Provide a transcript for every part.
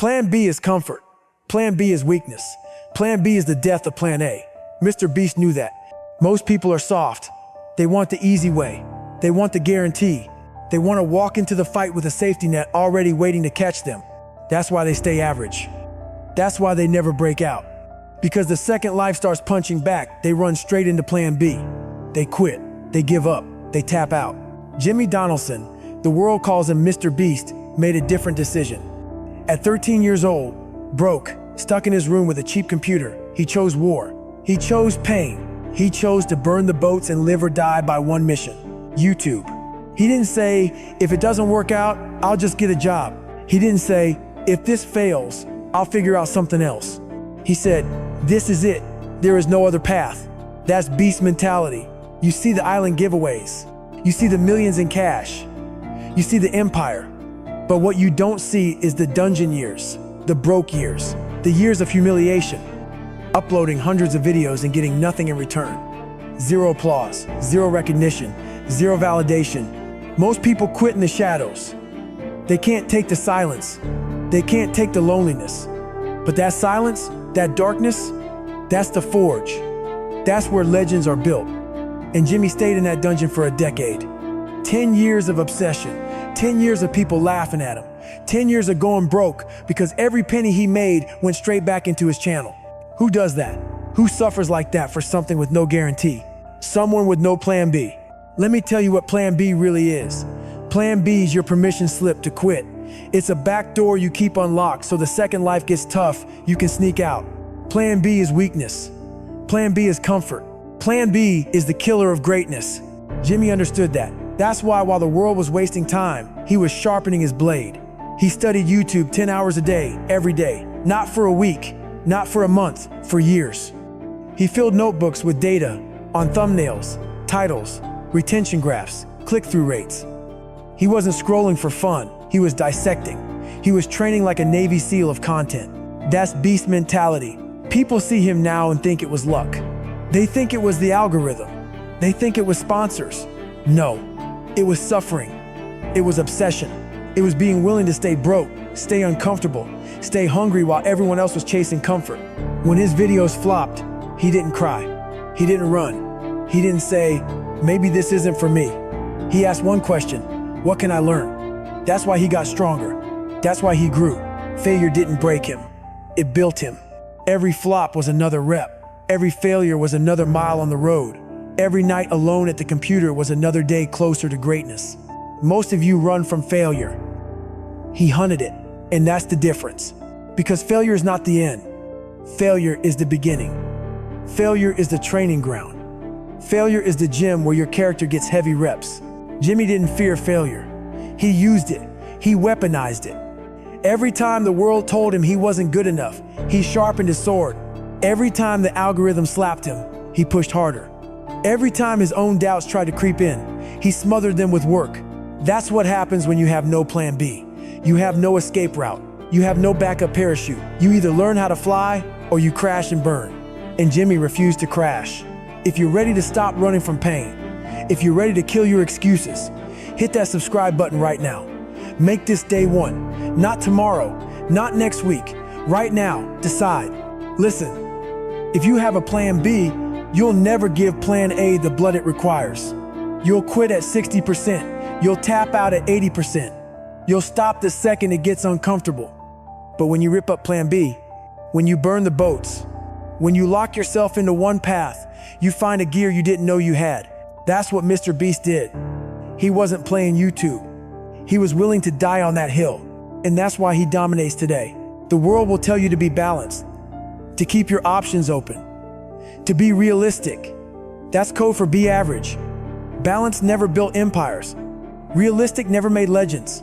Plan B is comfort. Plan B is weakness. Plan B is the death of Plan A. MrBeast knew that. Most people are soft. They want the easy way. They want the guarantee. They want to walk into the fight with a safety net already waiting to catch them. That's why they stay average. That's why they never break out. Because the second life starts punching back, they run straight into Plan B. They quit. They give up. They tap out. Jimmy Donaldson, the world calls him MrBeast, made a different decision. At 13 years old, broke, stuck in his room with a cheap computer, he chose war. He chose pain. He chose to burn the boats and live or die by one mission: YouTube. He didn't say, if it doesn't work out, I'll just get a job. He didn't say, if this fails, I'll figure out something else. He said, this is it. There is no other path. That's beast mentality. You see the island giveaways. You see the millions in cash. You see the empire. But what you don't see is the dungeon years, the broke years, the years of humiliation. Uploading hundreds of videos and getting nothing in return. Zero applause, zero recognition, zero validation. Most people quit in the shadows. They can't take the silence. They can't take the loneliness. But that silence, that darkness, that's the forge. That's where legends are built. And Jimmy stayed in that dungeon for a decade. 10 years of obsession, 10 years of people laughing at him, 10 years of going broke because every penny he made went straight back into his channel. Who does that? Who suffers like that for something with no guarantee? Someone with no Plan B. Let me tell you what Plan B really is. Plan B is your permission slip to quit. It's a back door you keep unlocked so the second life gets tough, you can sneak out. Plan B is weakness. Plan B is comfort. Plan B is the killer of greatness. Jimmy understood that. That's why while the world was wasting time, he was sharpening his blade. He studied YouTube 10 hours a day, every day. Not for a week, not for a month, for years. He filled notebooks with data on thumbnails, titles, retention graphs, click-through rates. He wasn't scrolling for fun, he was dissecting. He was training like a Navy SEAL of content. That's beast mentality. People see him now and think it was luck. They think it was the algorithm. They think it was sponsors. No, it was suffering. It was obsession. It was being willing to stay broke, stay uncomfortable, stay hungry while everyone else was chasing comfort. When his videos flopped, he didn't cry. He didn't run. He didn't say, maybe this isn't for me. He asked one question: what can I learn? That's why he got stronger. That's why he grew. Failure didn't break him. It built him. Every flop was another rep. Every failure was another mile on the road. Every night alone at the computer was another day closer to greatness. Most of you run from failure. He hunted it, and that's the difference. Because failure is not the end. Failure is the beginning. Failure is the training ground. Failure is the gym where your character gets heavy reps. Jimmy didn't fear failure. He used it. He weaponized it. Every time the world told him he wasn't good enough, he sharpened his sword. Every time the algorithm slapped him, he pushed harder. Every time his own doubts tried to creep in, he smothered them with work. That's what happens when you have no Plan B. You have no escape route. You have no backup parachute. You either learn how to fly or you crash and burn. And Jimmy refused to crash. If you're ready to stop running from pain, if you're ready to kill your excuses, hit that subscribe button right now. Make this day one. Not tomorrow, not next week. Right now, decide. Listen, if you have a Plan B, you'll never give Plan A the blood it requires. You'll quit at 60%. You'll tap out at 80%. You'll stop the second it gets uncomfortable. But when you rip up Plan B, when you burn the boats, when you lock yourself into one path, you find a gear you didn't know you had. That's what MrBeast did. He wasn't playing YouTube. He was willing to die on that hill. And that's why he dominates today. The world will tell you to be balanced, to keep your options open, to be realistic. That's code for be average. Balance never built empires. Realistic never made legends.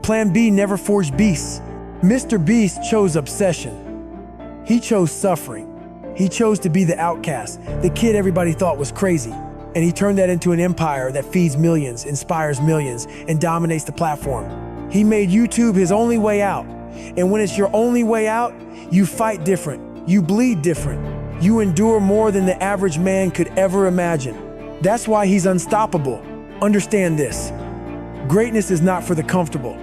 Plan B never forged beasts. MrBeast chose obsession. He chose suffering. He chose to be the outcast, the kid everybody thought was crazy. And he turned that into an empire that feeds millions, inspires millions, and dominates the platform. He made YouTube his only way out. And when it's your only way out, you fight different. You bleed different. You endure more than the average man could ever imagine. That's why he's unstoppable. Understand this. Greatness is not for the comfortable.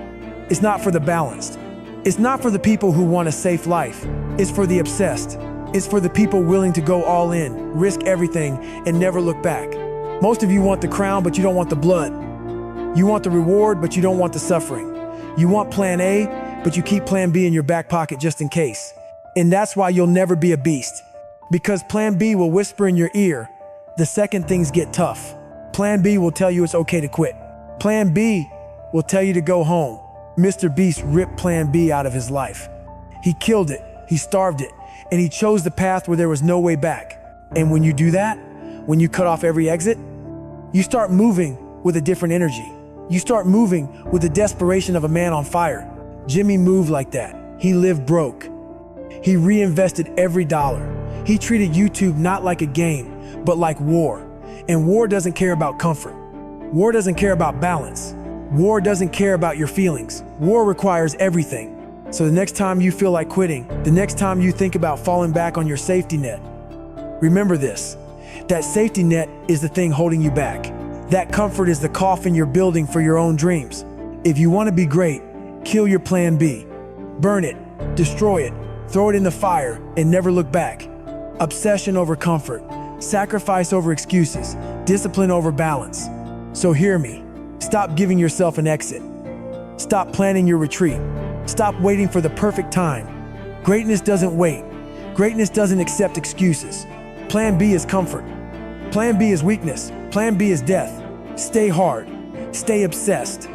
It's not for the balanced. It's not for the people who want a safe life. It's for the obsessed. It's for the people willing to go all in, risk everything, and never look back. Most of you want the crown, but you don't want the blood. You want the reward, but you don't want the suffering. You want plan A, but you keep plan B in your back pocket just in case. And that's why you'll never be a beast. Because plan B will whisper in your ear the second things get tough. Plan B will tell you it's okay to quit. Plan B will tell you to go home. MrBeast ripped plan B out of his life. He killed it, he starved it, and he chose the path where there was no way back. And when you do that, when you cut off every exit, you start moving with a different energy. You start moving with the desperation of a man on fire. Jimmy moved like that. He lived broke. He reinvested every dollar. He treated YouTube not like a game, but like war. And war doesn't care about comfort. War doesn't care about balance. War doesn't care about your feelings. War requires everything. So the next time you feel like quitting, the next time you think about falling back on your safety net, remember this: that safety net is the thing holding you back. That comfort is the coffin you're building for your own dreams. If you want to be great, kill your plan B. Burn it, destroy it, throw it in the fire, and never look back. Obsession over comfort, sacrifice over excuses, discipline over balance. So hear me. Stop giving yourself an exit. Stop planning your retreat. Stop waiting for the perfect time. Greatness doesn't wait. Greatness doesn't accept excuses. Plan B is comfort. Plan B is weakness. Plan B is death. Stay hard. Stay obsessed.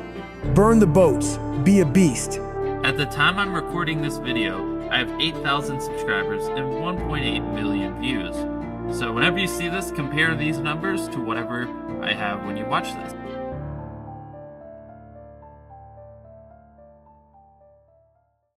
Burn the boats. Be a beast. At the time I'm recording this video, I have 8,000 subscribers and 1.8 million views. So whenever you see this, compare these numbers to whatever I have when you watch this.